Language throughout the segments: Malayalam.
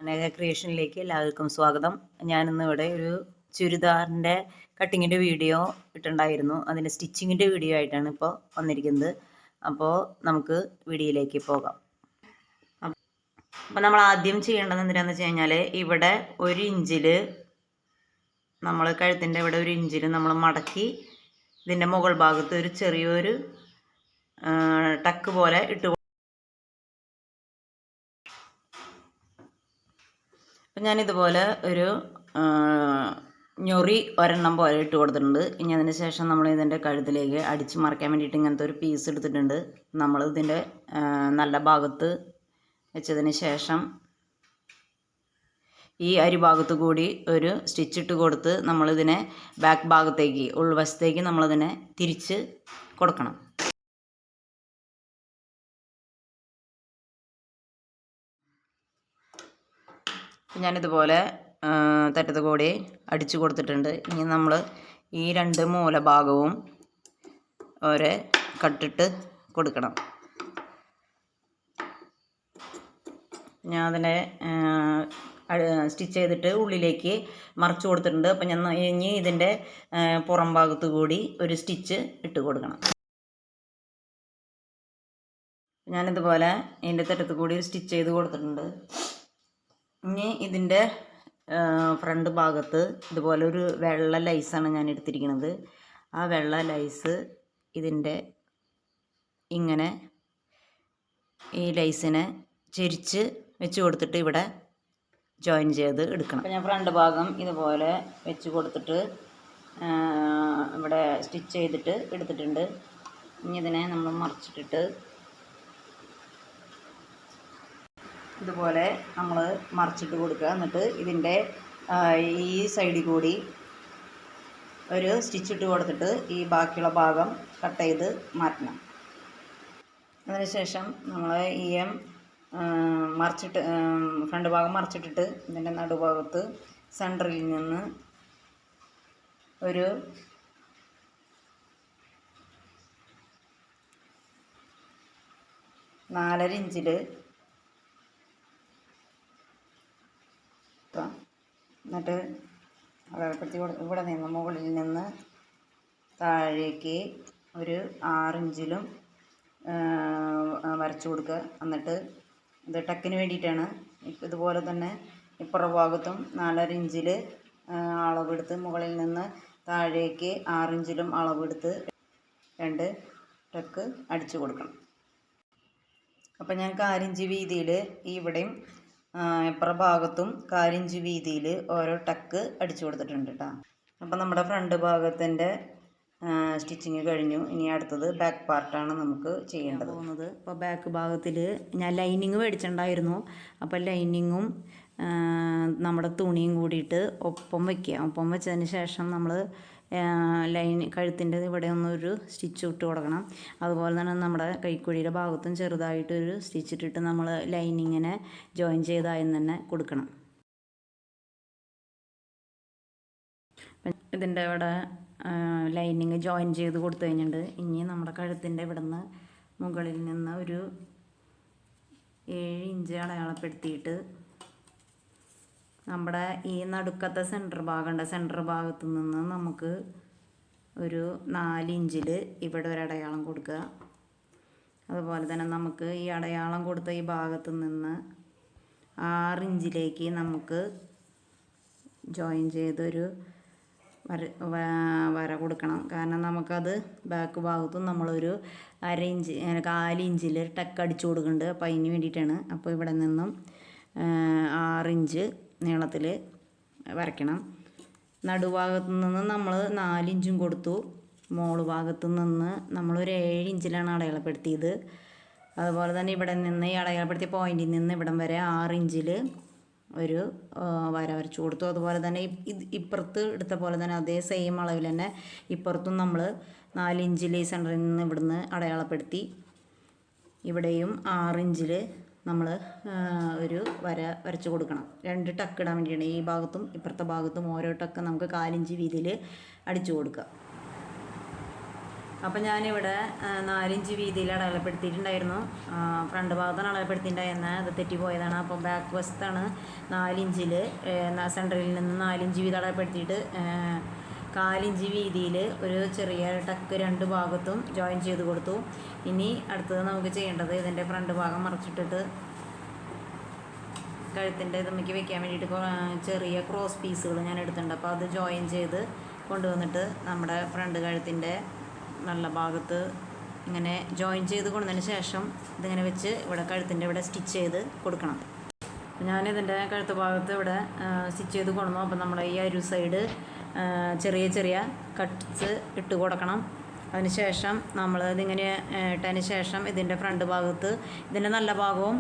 അനേക ക്രിയേഷനിലേക്ക് എല്ലാവർക്കും സ്വാഗതം. ഞാനിന്ന് ഇവിടെ ഒരു ചുരിദാറിൻ്റെ കട്ടിങ്ങിൻ്റെ വീഡിയോ ഇട്ടുണ്ടായിരുന്നു. അതിൻ്റെ സ്റ്റിച്ചിങ്ങിൻ്റെ വീഡിയോ ആയിട്ടാണ് ഇപ്പോൾ വന്നിരിക്കുന്നത്. അപ്പോൾ നമുക്ക് വീഡിയോയിലേക്ക് പോകാം. അപ്പോൾ നമ്മൾ ആദ്യം ചെയ്യേണ്ടത് എന്തിനാന്ന് വെച്ച് കഴിഞ്ഞാൽ, ഇവിടെ 1 ഇഞ്ചിൽ നമ്മൾ കഴുത്തിൻ്റെ ഇവിടെ 1 ഇഞ്ചിൽ നമ്മൾ മടക്കി ഇതിൻ്റെ മുകൾ ഭാഗത്ത് ഒരു ചെറിയൊരു ടക്ക് പോലെ ഇട്ട്. അപ്പം ഞാനിതുപോലെ ഒരു ഞൊറി ഒരെണ്ണം പോലെ ഇട്ട് കൊടുത്തിട്ടുണ്ട്. ഇനി അതിന് ശേഷം നമ്മൾ ഇതിൻ്റെ കഴുത്തിലേക്ക് അടിച്ച് മറിക്കാൻ വേണ്ടിയിട്ട് ഇങ്ങനത്തെ ഒരു പീസ് എടുത്തിട്ടുണ്ട്. നമ്മൾ ഇതിൻ്റെ നല്ല ഭാഗത്ത് വെച്ചതിന് ശേഷം ഈ അരിഭാഗത്ത് കൂടി ഒരു സ്റ്റിച്ച് ഇട്ട് കൊടുത്ത് നമ്മളിതിനെ ബാക്ക് ഭാഗത്തേക്ക് ഉൾവശത്തേക്ക് നമ്മളിതിനെ തിരിച്ച് കൊടുക്കണം. ഞാനിതുപോലെ തട്ടത്ത് കൂടി അടിച്ചു കൊടുത്തിട്ടുണ്ട്. ഇനി നമ്മൾ ഈ 2 മൂലഭാഗവും ഒരേ കട്ടിട്ട് കൊടുക്കണം. ഞാൻ അതിനെ സ്റ്റിച്ച് ചെയ്തിട്ട് ഉള്ളിലേക്ക് മറിച്ച് കൊടുത്തിട്ടുണ്ട്. അപ്പം ഞാൻ ഇനി ഇതിൻ്റെ പുറം ഭാഗത്ത് കൂടി ഒരു സ്റ്റിച്ച് ഇട്ട് കൊടുക്കണം. ഞാനിതുപോലെ ഇതിൻ്റെ തട്ടത്ത് കൂടി ഒരു സ്റ്റിച്ച് ചെയ്ത് കൊടുത്തിട്ടുണ്ട്. ഇനി ഇതിൻ്റെ ഫ്രണ്ട് ഭാഗത്ത് ഇതുപോലെ ഒരു വെള്ള ലൈസാണ് ഞാൻ എടുത്തിരിക്കുന്നത്. ആ വെള്ള ലൈസ് ഇതിൻ്റെ ഇങ്ങനെ ഈ ലൈസിനെ ചെരിച്ച് വെച്ച് കൊടുത്തിട്ട് ഇവിടെ ജോയിൻ ചെയ്ത് എടുക്കണം. അപ്പോൾ ഞാൻ ഫ്രണ്ട് ഭാഗം ഇതുപോലെ വെച്ച് കൊടുത്തിട്ട് ഇവിടെ സ്റ്റിച്ച് ചെയ്തിട്ട് എടുത്തിട്ടുണ്ട്. ഇനി ഇതിനെ നമ്മൾ മറിച്ചിട്ടിട്ട് ഇതുപോലെ നമ്മൾ മറിച്ചിട്ട് കൊടുക്കുക. എന്നിട്ട് ഇതിൻ്റെ ഈ സൈഡിൽ കൂടി ഒരു സ്റ്റിച്ച് ഇട്ട് കൊടുത്തിട്ട് ഈ ബാക്കിയുള്ള ഭാഗം കട്ട് ചെയ്ത് മാറ്റണം. അതിനുശേഷം നമ്മൾ ഈ മറിച്ചിട്ട് ഫ്രണ്ട് ഭാഗം മറിച്ചിട്ടിട്ട് ഇതിൻ്റെ നടുഭാഗത്ത് സെൻറ്ററിൽ നിന്ന് ഒരു 4.5 ഇഞ്ചിൽ എന്നിട്ട് അടയാളപ്പെടുത്തി ഇവിടെ നിന്ന് മുകളിൽ നിന്ന് താഴേക്ക് ഒരു 6 ഇഞ്ചിലും വരച്ചു കൊടുക്കുക. എന്നിട്ട് ഇത് ടക്കിന് വേണ്ടിയിട്ടാണ്. ഇതുപോലെ തന്നെ ഇപ്പുറ ഭാഗത്തും 4.5 ഇഞ്ചിൽ അളവെടുത്ത് മുകളിൽ നിന്ന് താഴേക്ക് 6 ഇഞ്ചിലും അളവെടുത്ത് 2 ടക്ക് അടിച്ചു കൊടുക്കണം. അപ്പം ഞാൻ 1/4 ഇഞ്ച് വീതിയിൽ ഇവിടെയും ഇപ്പുറ ഭാഗത്തും 1/4 ഇഞ്ച് വീതിയിൽ ഓരോ ടക്ക് അടിച്ചു കൊടുത്തിട്ടുണ്ട് കേട്ടോ. അപ്പം നമ്മുടെ ഫ്രണ്ട് ഭാഗത്തിൻ്റെ സ്റ്റിച്ചിങ് കഴിഞ്ഞു. ഇനി അടുത്തത് ബാക്ക് പാർട്ടാണ് നമുക്ക് ചെയ്യേണ്ടത് പോകുന്നത്. അപ്പോൾ ബാക്ക് ഭാഗത്തിൽ ഞാൻ ലൈനിങ് മേടിച്ചിട്ടുണ്ടായിരുന്നു. അപ്പോൾ ലൈനിങ്ങും നമ്മുടെ തുണിയും കൂടിയിട്ട് ഒപ്പം വയ്ക്കുക. ഒപ്പം വെച്ചതിന് ശേഷം നമ്മൾ കഴുത്തിൻ്റെ ഇവിടെ ഒന്നൊരു സ്റ്റിച്ച് ഇട്ട് കൊടുക്കണം. അതുപോലെ തന്നെ നമ്മുടെ കൈക്കുഴിയുടെ ഭാഗത്തും ചെറുതായിട്ടൊരു സ്റ്റിച്ച് ഇട്ടിട്ട് നമ്മൾ ലൈനിങ്ങിനെ ജോയിൻ ചെയ്തായും തന്നെ കൊടുക്കണം. ഇതിൻ്റെ ഇവിടെ ലൈനിങ് ജോയിൻ ചെയ്ത് കൊടുത്തു കഴിഞ്ഞിട്ടുണ്ട്. ഇനി നമ്മുടെ കഴുത്തിൻ്റെ ഇവിടെ നിന്ന് മുകളിൽ നിന്ന് ഒരു 7 ഇഞ്ച് അടയാളപ്പെടുത്തിയിട്ട് നമ്മുടെ ഈ നടുക്കത്തെ സെൻറ്റർ ഭാഗമുണ്ട്. സെൻറ്റർ ഭാഗത്ത് നിന്ന് നമുക്ക് ഒരു 4 ഇഞ്ചിൽ ഇവിടെ ഒരു അടയാളം കൊടുക്കുക. അതുപോലെ തന്നെ നമുക്ക് ഈ അടയാളം കൊടുത്ത ഈ ഭാഗത്ത് നിന്ന് 6 ഇഞ്ചിലേക്ക് നമുക്ക് ജോയിൻ ചെയ്തൊരു വര കൊടുക്കണം. കാരണം നമുക്കത് ബാക്ക് ഭാഗത്തും നമ്മളൊരു 1/2 ഇഞ്ച് 1/4 ഇഞ്ചിൽ ടക്ക് അടിച്ചു കൊടുക്കുന്നുണ്ട്. അപ്പോൾ അതിന് വേണ്ടിയിട്ടാണ്. അപ്പോൾ ഇവിടെ നിന്നും 6 ഇഞ്ച് നീളത്തിൽ വരയ്ക്കണം. നടുഭാഗത്തു നിന്ന് നമ്മൾ 4 ഇഞ്ചും കൊടുത്തു. മോള് ഭാഗത്തു നിന്ന് നമ്മളൊരു 7 ഇഞ്ചിലാണ് അടയാളപ്പെടുത്തിയത്. അതുപോലെ തന്നെ ഇവിടെ നിന്ന് ഈ അടയാളപ്പെടുത്തിയ പോയിന്റിൽ നിന്ന് ഇവിടം വരെ 6 ഇഞ്ചിൽ ഒരു വര വരച്ചു കൊടുത്തു. അതുപോലെ തന്നെ ഇപ്പുറത്ത് എടുത്ത പോലെ തന്നെ അതേ സെയിം അളവിൽ തന്നെ ഇപ്പുറത്തും നമ്മൾ 4 ഇഞ്ചിൽ ഈ സെൻറ്ററിൽ നിന്ന് ഇവിടുന്ന് അടയാളപ്പെടുത്തി. ഇവിടെയും 6 ഇഞ്ചിൽ നമ്മൾ ഒരു വര വരച്ച് കൊടുക്കണം. 2 ടക്ക് ഇടാൻ വേണ്ടിയാണ്. ഈ ഭാഗത്തും ഇപ്പുറത്തെ ഭാഗത്തും ഓരോ ടക്ക് നമുക്ക് 4 ഇഞ്ച് വീതിയിൽ അടിച്ചു കൊടുക്കുക. അപ്പം ഞാനിവിടെ 4 ഇഞ്ച് വീതിയിൽ അടയാളപ്പെടുത്തിയിട്ടുണ്ടായിരുന്നു. ഫ്രണ്ട് ഭാഗത്താണ് അടയാളപ്പെടുത്തിയിട്ടുണ്ടായിരുന്നത്, അത് തെറ്റിപ്പോയതാണ്. അപ്പോൾ ബാക്ക് വശത്താണ് 4 ഇഞ്ചിൽ സെൻറ്ററിൽ നിന്ന് 4 ഇഞ്ച് വീതം അടയാളപ്പെടുത്തിയിട്ട് 1/4 ഇഞ്ച് വീതിയിൽ ഒരു ചെറിയ ടക്ക് 2 ഭാഗത്തും ജോയിൻ ചെയ്ത് കൊടുത്തു. ഇനി അടുത്തത് നമുക്ക് ചെയ്യേണ്ടത് ഇതിൻ്റെ ഫ്രണ്ട് ഭാഗം മറച്ചിട്ടിട്ട് കഴുത്തിൻ്റെ ഇതുമ്മയ്ക്ക് വെക്കാൻ വേണ്ടിയിട്ട് ചെറിയ ക്രോസ് പീസുകൾ ഞാൻ എടുത്തിട്ടുണ്ട്. അപ്പോൾ അത് ജോയിൻ ചെയ്ത് കൊണ്ടുവന്നിട്ട് നമ്മുടെ ഫ്രണ്ട് കഴുത്തിൻ്റെ നല്ല ഭാഗത്ത് ഇങ്ങനെ ജോയിൻ ചെയ്ത് കൊണ്ടതിന് ശേഷം ഇതിങ്ങനെ വെച്ച് ഇവിടെ കഴുത്തിൻ്റെ ഇവിടെ സ്റ്റിച്ച് ചെയ്ത് കൊടുക്കണം. ഞാനിതിൻ്റെ കഴുത്ത് ഭാഗത്ത് ഇവിടെ സ്റ്റിച്ച് ചെയ്ത് കൊണ്ടുവന്നു. അപ്പോൾ നമ്മുടെ ഈ അരു സൈഡ് ചെറിയ ചെറിയ കട്ട്സ് ഇട്ട് കൊടുക്കണം. അതിന് ശേഷം നമ്മൾ ഇതിങ്ങനെ ഇട്ടതിന് ശേഷം ഇതിൻ്റെ ഫ്രണ്ട് ഭാഗത്ത് ഇതിൻ്റെ നല്ല ഭാഗവും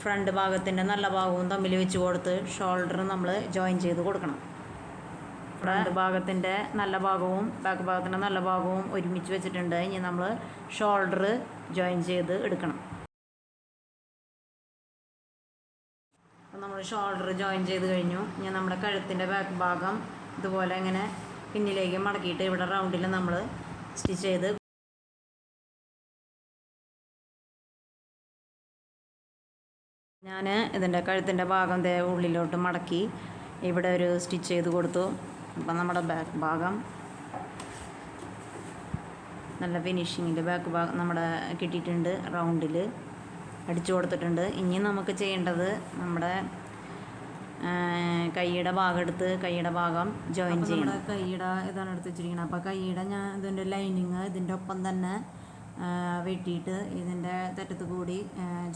ഫ്രണ്ട് ഭാഗത്തിൻ്റെ നല്ല ഭാഗവും തമ്മിൽ വെച്ച് കൊടുത്ത് ഷോൾഡർ നമ്മൾ ജോയിൻ ചെയ്ത് കൊടുക്കണം. ഫ്രണ്ട് ഭാഗത്തിൻ്റെ നല്ല ഭാഗവും ബാക്ക് ഭാഗത്തിൻ്റെ നല്ല ഭാഗവും ഒരുമിച്ച് വെച്ചിട്ടുണ്ട്. ഇനി നമ്മൾ ഷോൾഡർ ജോയിൻ ചെയ്ത് എടുക്കണം. അപ്പോൾ നമ്മൾ ഷോൾഡർ ജോയിൻ ചെയ്ത് കഴിഞ്ഞു. ഇനി നമ്മുടെ കഴുത്തിൻ്റെ ബാക്ക് ഭാഗം ഇതുപോലെ ഇങ്ങനെ പിന്നിലേക്ക് മടക്കിയിട്ട് ഇവിടെ റൗണ്ടിൽ നമ്മൾ സ്റ്റിച്ച് ചെയ്ത് ഞാൻ ഇതിൻ്റെ കഴുത്തിൻ്റെ ഭാഗം ഉള്ളിലോട്ട് മടക്കി ഇവിടെ ഒരു സ്റ്റിച്ച് ചെയ്ത് കൊടുത്തു. അപ്പം നമ്മുടെ ബാക്ക് ഭാഗം നല്ല ഫിനിഷിങ്ങിൽ ബാക്ക് ഭാഗം നമ്മുടെ കിട്ടിയിട്ടുണ്ട്, റൗണ്ടിൽ അടിച്ചു കൊടുത്തിട്ടുണ്ട്. ഇനി നമുക്ക് ചെയ്യേണ്ടത് നമ്മുടെ കൈയുടെ ഭാഗം എടുത്ത് കൈയുടെ ഭാഗം ജോയിൻ ചെയ്യണം. നമ്മുടെ കൈയുടെ ഇതാണ് എടുത്ത് വെച്ചിരിക്കുന്നത്. അപ്പോൾ കൈയുടെ ഞാൻ ഇതിൻ്റെ ലൈനിങ് ഇതിൻ്റെ ഒപ്പം തന്നെ വെട്ടിയിട്ട് ഇതിൻ്റെ തെറ്റത്ത് കൂടി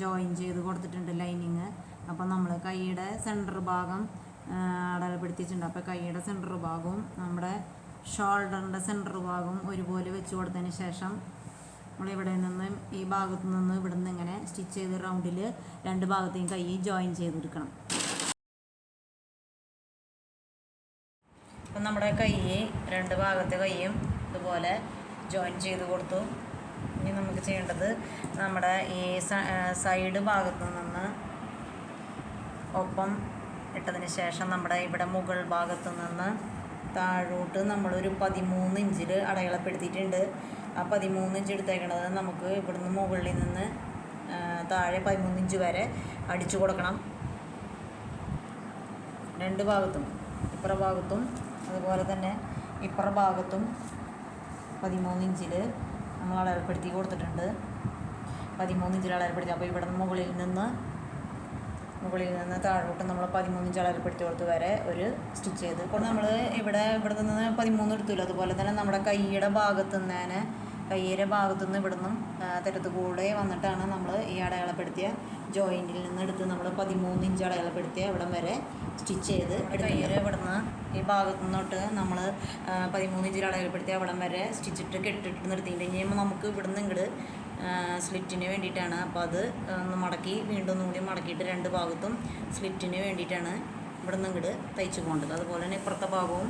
ജോയിൻ ചെയ്ത് കൊടുത്തിട്ടുണ്ട് ലൈനിങ്. അപ്പോൾ നമ്മൾ കൈയുടെ സെൻറ്റർ ഭാഗം അടയാളപ്പെടുത്തിയിട്ടുണ്ട്. അപ്പോൾ കൈയുടെ സെൻറ്റർ ഭാഗവും നമ്മുടെ ഷോൾഡറിൻ്റെ സെൻറ്റർ ഭാഗവും ഒരുപോലെ വെച്ച് കൊടുത്തതിന് ശേഷം നമ്മളിവിടെ നിന്ന് ഈ ഭാഗത്തു നിന്ന് ഇവിടെ നിന്ന് ഇങ്ങനെ സ്റ്റിച്ച് ചെയ്ത് റൗണ്ടിൽ 2 ഭാഗത്തേയും കൈ ജോയിൻ ചെയ്തെടുക്കണം. അപ്പം നമ്മുടെ കൈ 2 ഭാഗത്തെ കൈയും ഇതുപോലെ ജോയിൻ ചെയ്ത് കൊടുത്തു. ഇനി നമുക്ക് ചെയ്യേണ്ടത് നമ്മുടെ ഈ സൈഡ് ഭാഗത്തു നിന്ന് ഒപ്പം ഇട്ടതിന് ശേഷം നമ്മുടെ ഇവിടെ മുകൾ ഭാഗത്തു നിന്ന് താഴോട്ട് നമ്മളൊരു 13 ഇഞ്ചിൽ അടയാളപ്പെടുത്തിയിട്ടുണ്ട്. ആ 13 ഇഞ്ച് എടുത്തേക്കണത് നമുക്ക് ഇവിടുന്ന് മുകളിൽ നിന്ന് താഴെ 13 ഇഞ്ച് വരെ അടിച്ചു കൊടുക്കണം. 2 ഭാഗത്തും ഇപ്പുറ ഭാഗത്തും അതുപോലെ തന്നെ ഇപ്പുറ ഭാഗത്തും 13 ഇഞ്ചിൽ നമ്മൾ അടയാളപ്പെടുത്തി കൊടുത്തിട്ടുണ്ട്. 13 ഇഞ്ചിൽ അടയാളപ്പെടുത്തി. അപ്പോൾ ഇവിടെ മുകളിൽ നിന്ന് താഴോട്ട് നമ്മൾ 13 ഇഞ്ച് അടയാളപ്പെടുത്തി കൊടുത്ത് വരെ ഒരു സ്റ്റിച്ച് ചെയ്ത്. അപ്പോൾ നമ്മൾ ഇവിടെ നിന്ന് 13 എടുത്തില്ല. അതുപോലെ തന്നെ നമ്മുടെ കൈയുടെ ഭാഗത്തു നിന്ന് ഇവിടെ നിന്നും തെറ്റത്ത് കൂടെ വന്നിട്ടാണ് നമ്മൾ ഈ അടയാളപ്പെടുത്തിയ ജോയിൻറ്റിൽ നിന്ന് എടുത്ത് നമ്മൾ 13 ഇഞ്ച് അടയാളപ്പെടുത്തിയ ഇവിടം വരെ സ്റ്റിച്ച് ചെയ്ത് കയ്യിൽ ഇവിടുന്ന് ഈ ഭാഗത്തു നിന്നോട്ട് നമ്മൾ 13 ഇഞ്ചിൽ അടയാളപ്പെടുത്തിയ അവിടം വരെ സ്റ്റിച്ചിട്ട് കെട്ടിട്ട് നിർത്തിയിട്ട് കഴിയുമ്പോൾ നമുക്ക് ഇവിടുന്ന് ഇങ്ങോട്ട് സ്ലിറ്റിന് വേണ്ടിയിട്ടാണ്. അപ്പോൾ അത് ഒന്ന് മടക്കി വീണ്ടും ഒന്നുകൂടി മടക്കിയിട്ട് 2 ഭാഗത്തും സ്ലിറ്റിന് വേണ്ടിയിട്ടാണ് ഇവിടെ നിന്ന് ഇങ്ങോട്ട് തയ്ച്ച് പോകേണ്ടത്. അതുപോലെ തന്നെ ഇപ്പുറത്തെ ഭാഗവും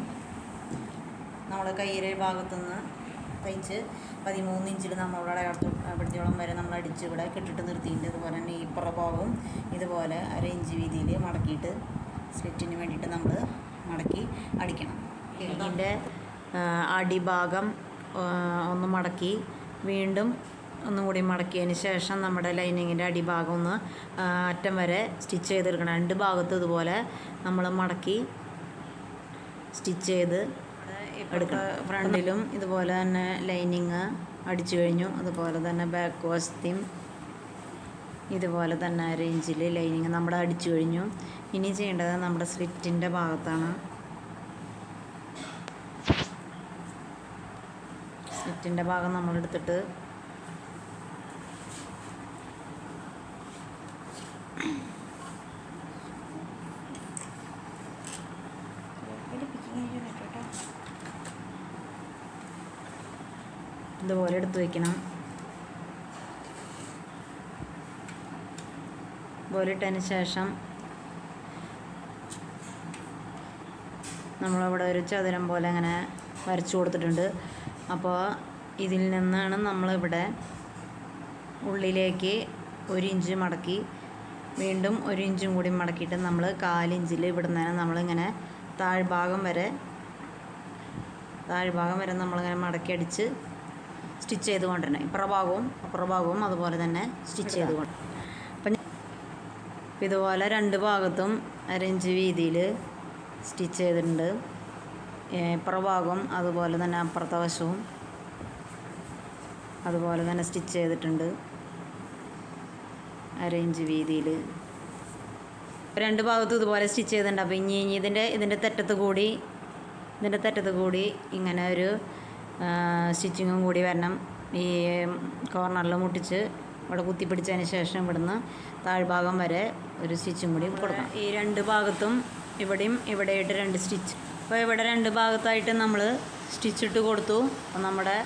നമ്മുടെ കയ്യിലെ ഭാഗത്തുനിന്ന് തയ്ച്ച് 13 ഇഞ്ചിൽ നമ്മളോട് അടയാളപ്പെടുത്തിയോളം വരെ നമ്മൾ അടിച്ച് ഇവിടെ കെട്ടിട്ട് നിർത്തിയിട്ടുണ്ട്. അതുപോലെ തന്നെ ഈ പുറ ഭാഗവും ഇതുപോലെ 1/2 ഇഞ്ച് വീതിയിൽ മടക്കിയിട്ട് സ്ലിറ്റിന് വേണ്ടിയിട്ട് നമ്മൾ മടക്കി അടിക്കണം. ഇതിൻ്റെ അടിഭാഗം ഒന്ന് മടക്കി വീണ്ടും ഒന്നുകൂടി മടക്കിയതിന് ശേഷം നമ്മുടെ ലൈനിങ്ങിൻ്റെ അടിഭാഗം ഒന്ന് അറ്റം വരെ സ്റ്റിച്ച് ചെയ്തെടുക്കണം. 2 ഭാഗത്തും ഇതുപോലെ നമ്മൾ മടക്കി സ്റ്റിച്ച് ചെയ്ത് എടുക്കണം. ഫ്രണ്ടിലും ഇതുപോലെ തന്നെ ലൈനിങ് അടിച്ചു കഴിഞ്ഞു. അതുപോലെ തന്നെ ബാക്ക് വശത്തെയും ഇതുപോലെ തന്നെ 1/2 ഇഞ്ചിൽ ലൈനിങ് നമ്മൾ അടിച്ചു കഴിഞ്ഞു. ഇനി ചെയ്യേണ്ടത് നമ്മുടെ സ്ലിറ്റിൻ്റെ ഭാഗത്താണ്. സ്ലിറ്റിൻ്റെ ഭാഗം നമ്മളെടുത്തിട്ട് ഇതുപോലെ എടുത്ത് വയ്ക്കണം. ഇതുപോലെ ഇട്ടതിന് ശേഷം നമ്മളവിടെ ഒരു ചതുരം പോലെ അങ്ങനെ വരച്ചു കൊടുത്തിട്ടുണ്ട്. അപ്പോൾ ഇതിൽ നിന്നാണ് നമ്മളിവിടെ ഉള്ളിലേക്ക് 1 ഇഞ്ച് മടക്കി വീണ്ടും 1 ഇഞ്ചും കൂടി മടക്കിയിട്ട് നമ്മൾ 1/4 ഇഞ്ചിൽ ഇവിടെ നിന്നാണ് നമ്മളിങ്ങനെ താഴ്ഭാഗം വരെ നമ്മളിങ്ങനെ മടക്കി അടിച്ച് സ്റ്റിച്ച് ചെയ്ത് കൊണ്ടുവരണം. ഇപ്പുറഭാഗവും അപ്പുറഭാഗവും അതുപോലെ തന്നെ സ്റ്റിച്ച് ചെയ്ത് കൊണ്ട്. അപ്പം ഇതുപോലെ 2 ഭാഗത്തും 1.5 ഇഞ്ച് വീതിയിൽ സ്റ്റിച്ച് ചെയ്തിട്ടുണ്ട്. ഇപ്പുറഭാഗം അതുപോലെ തന്നെ അപ്പുറത്തെ വശവും അതുപോലെ തന്നെ സ്റ്റിച്ച് ചെയ്തിട്ടുണ്ട് 1.5 ഇഞ്ച് വീതിയിൽ. 2 ഭാഗത്തും ഇതുപോലെ സ്റ്റിച്ച് ചെയ്തിട്ടുണ്ട്. അപ്പോൾ ഇനി ഇതിൻ്റെ തെറ്റത്ത് കൂടി ഇങ്ങനെ ഒരു സ്റ്റിച്ചിങ്ങും കൂടി വരണം. ഈ കോർണറിൽ മുട്ടിച്ച് ഇവിടെ കുത്തിപ്പിടിച്ചതിന് ശേഷം ഇവിടുന്ന് താഴ്ഭാഗം വരെ ഒരു സ്റ്റിച്ചും കൂടി കൊടുക്കണം. ഈ 2 ഭാഗത്തും ഇവിടെയായിട്ട് 2 സ്റ്റിച്ച്. അപ്പോൾ ഇവിടെ 2 ഭാഗത്തായിട്ട് നമ്മൾ സ്റ്റിച്ചിട്ട് കൊടുത്തു. അപ്പോൾ നമ്മുടെ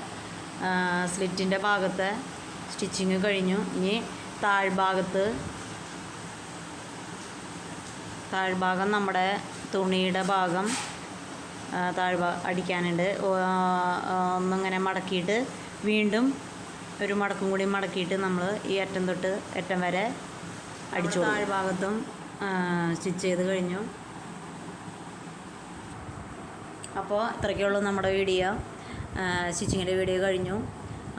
സ്ലിറ്റിൻ്റെ ഭാഗത്തെ സ്റ്റിച്ചിങ് കഴിഞ്ഞു. ഇനി താഴ്ഭാഗം നമ്മുടെ തുണിയുടെ ഭാഗം അടിക്കാനുണ്ട്. ഒന്നിങ്ങനെ മടക്കിയിട്ട് വീണ്ടും ഒരു മടക്കും കൂടി മടക്കിയിട്ട് നമ്മൾ ഈ അറ്റം തൊട്ട് അറ്റം വരെ അടിച്ചു. താഴ്ഭാഗത്തും സ്റ്റിച്ച് ചെയ്ത് കഴിഞ്ഞു. അപ്പോൾ ഇത്രയ്ക്കുള്ളൂ നമ്മുടെ വീഡിയോ. സ്റ്റിച്ചിങ്ങിൻ്റെ വീഡിയോ കഴിഞ്ഞു.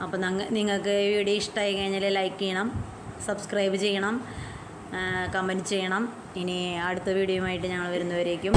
അപ്പോൾ നിങ്ങൾക്ക് ഈ വീഡിയോ ഇഷ്ടമായി കഴിഞ്ഞാൽ ലൈക്ക് ചെയ്യണം, സബ്സ്ക്രൈബ് ചെയ്യണം, കമൻറ്റ് ചെയ്യണം. ഇനി അടുത്ത വീഡിയോയുമായിട്ട് ഞങ്ങൾ വരുന്നവരേക്കും